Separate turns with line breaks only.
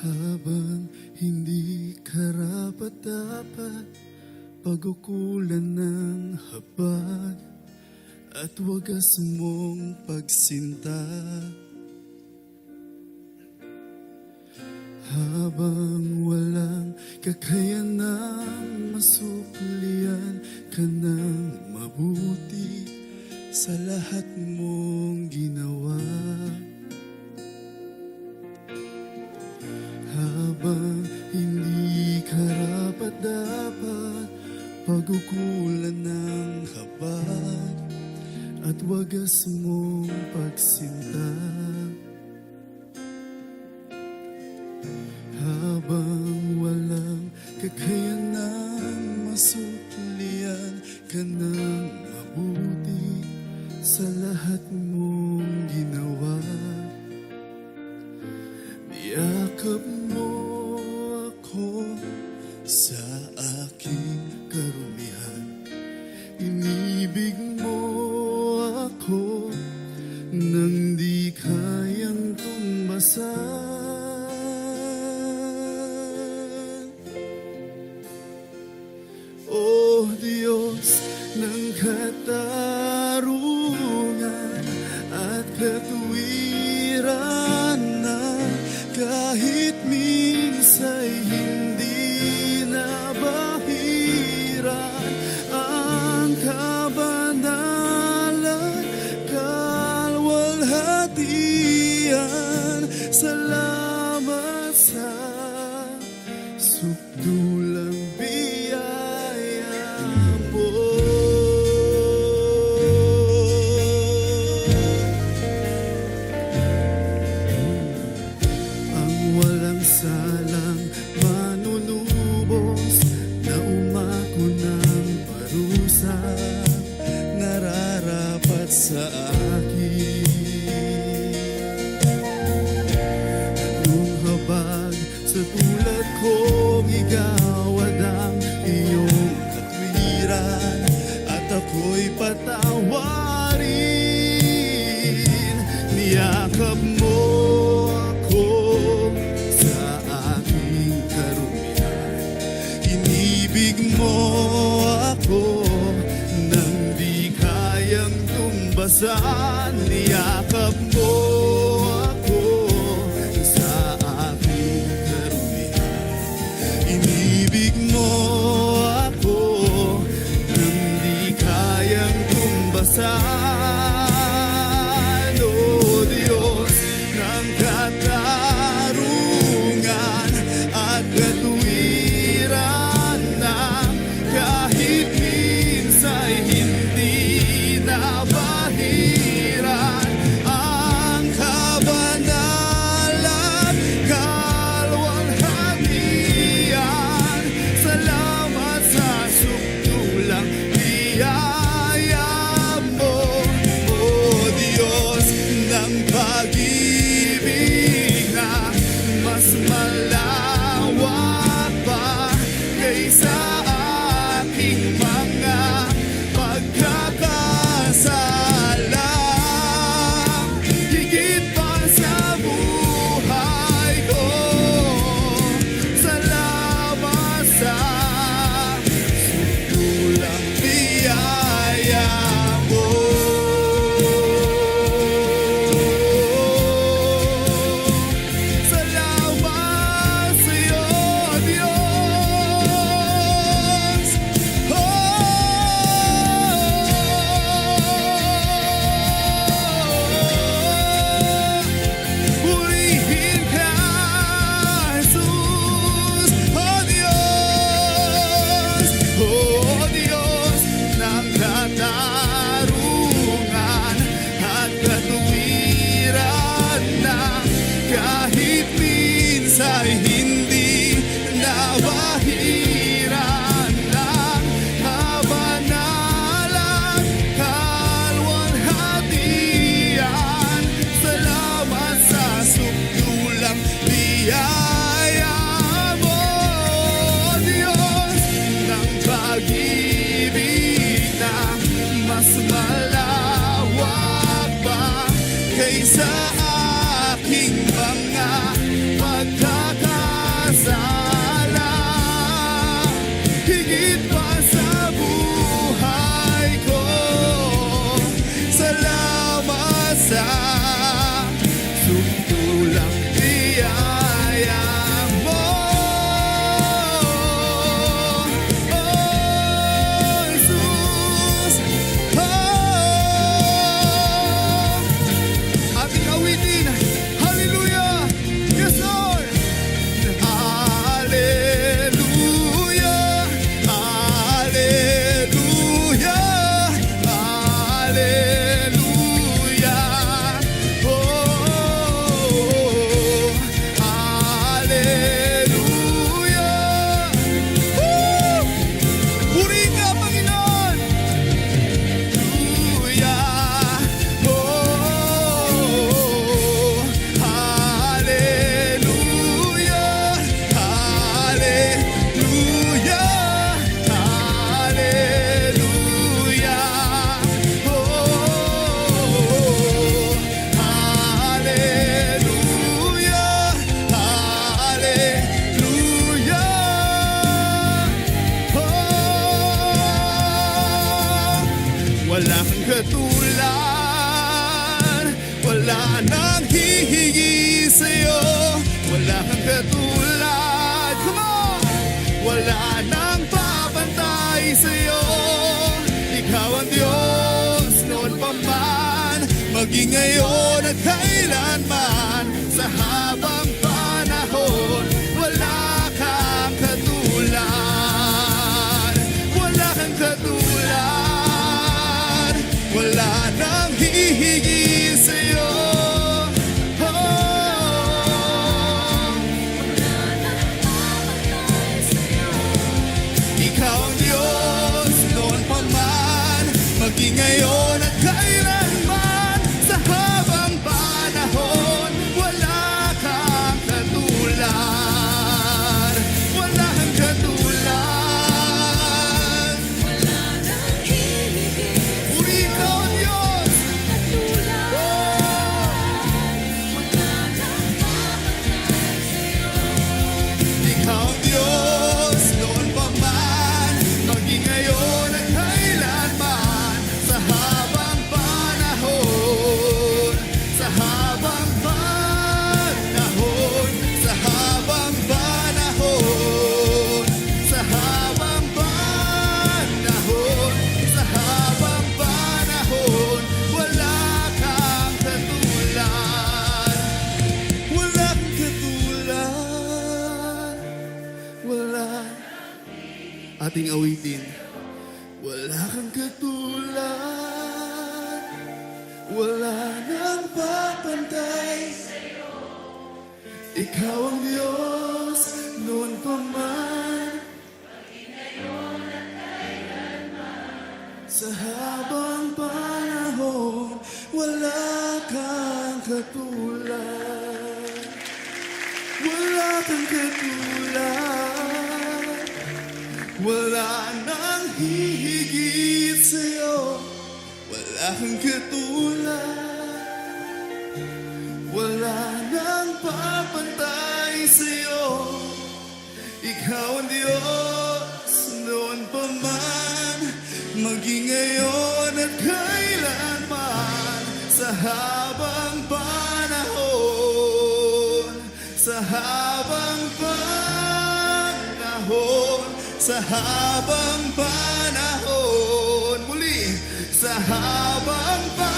Habang hindi karapat-dapat pag-ukulan ng habag at wagas mong pagsinta. Habang walang kakayanang masuklian ka ng mabuti sa lahat mong ginawa. Habang hindi karapat-dapat pag-ukulan ng habag at wagas mong pagsinta. Habang walang kakayanang masuklian ka ng mabuti sa lahat mong ginawa. Niyakap mo ako sa aking karumihan. Inibig mo ako nang di kayang tumbasan. O Diyos ng katarungan at katuwiran na kahit minsa'y hindi nabahiran ang kabanalan, kalwalhatian. Salamat sa sukdulang biyaya mo. Ang walang salang manunubos na umako ng parusa nararapat sa akin. Nung habag sa tulad kong igawad ang iyong katwiran at ako'y patawarin. Niyakap mo ako sa aking karumihan. Inibig mo ako nang di kayang tumbasan. Niyakap mo ako sa aking karumihan. Inibig mo ako nang di kayang tumbasan. O Diyos ng katarungan at katuwiran na kahit minsa'y hindi nabahiran ang kabanalan, kalwalhatian. Salamat sa sukdulang biyaya mo. O Diyos ng pag-ibig na mas malawak pa kaysa aking mga pagkakasala. Higit pa sa buhay ko, salamat sa sukdulang biyaya mo. Salamat sa'yo, Diyos. Purihin ka, Jesus. O Diyos ng katarungan at katuwiran na kahit minsa'y hindi nabahiran ang kabanalan, kalwalhatian. Salamat sa sukdulang biyaya mo. Diyos ng pag-ibig na mas malawak pa kaysa aking mga pagkakasala. awitin. Hallelujah! Yes, Lord! Hallelujah! Hallelujah! Hallelujah! Oh, hallelujah! Woo! Purihin ka, Panginoon! Hallelujah! Oh, hallelujah! Hallelujah! Hallelujah! Oh, hallelujah! Hallelujah! Oh, wala kang katulad, wala nang hihigi sa'yo, wala kang katulad, come on! Wala nang papantay sa'yo, ikaw ang Diyos noon pa man, maging ngayon at kailanman, sa habang panahon, wala kang katulad, wala kang katulad, wala nang hihigi sa'yo. Oh, ikaw ang Diyos noon pa man, maging ngayon at kailanman, sa habang panahon, wala kang katulad, wala kang katulad. Puri ikaw ang Diyos. Ikaw ang Diyos noon pa man, maging ngayon at kailanman, sa habang panahon, sa habang panahon, sa habang panahon, sa habang panahon, sa habang panahon, wala kang katulad, wala kang katulad, wala. Ating awitin. Wala kang katulad, wala nang papantay, ikaw ang Diyos noon pa man, sa habang panahon, wala kang katulad, wala kang katulad, wala nang hihigit sa'yo, wala kang katulad, wala nang papantay sa'yo, ikaw ang Diyos noon pa man, maging ngayon at kailanman, sa habang panahon, sa habang panahon, sa habang panahon, muli, sa habang panahon.